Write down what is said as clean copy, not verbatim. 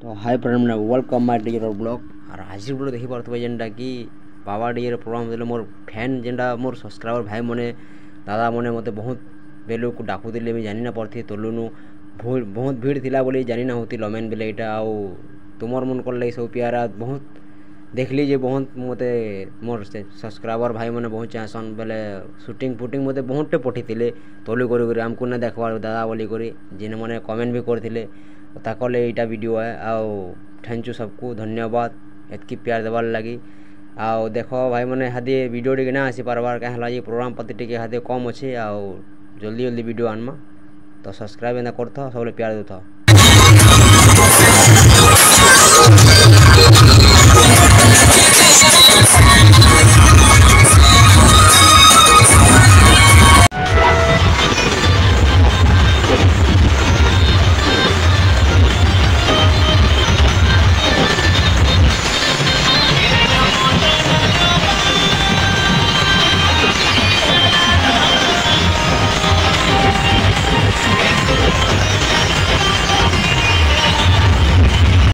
तो hi friend welcome my dear blog और आज ब्लॉग देखि पारथबे जेनटा कि बाबा डियर प्रोग्राम देले मोर फैन जेनटा मोर सब्सक्राइबर भाई मने दादा मने मते बहुत बेलू को डाकू दिले मैं जानि ना परथि तोलुनु बहुत भीड़ थिला बोली जानि ना होती लमेन बेले एटा आउ तुमर मन करले सब प्यारा बहुत देखली जे बहुत मते मोर सब्सक्राइबर भाई मने बहुत चाहसन बेले शूटिंग फुटिंग मते बहुत टे पठिथिले तोलु करी हमको ना देखबार दादा बोली करी जेने मने कमेंट भी करथिले ताकले एटा वीडियो है आओ थैंक यू सबको धन्यवाद एतकी प्यार देवार लगी आओ देखो भाई मैंने हादे वीडियो टे ना आसी पारबार कहीं हला प्रोग्राम पति टे हादे कम अच्छे आओ जल्दी जल्दी वीडियो आनमा तो सब्सक्राइब ना करता सब प्यार देता।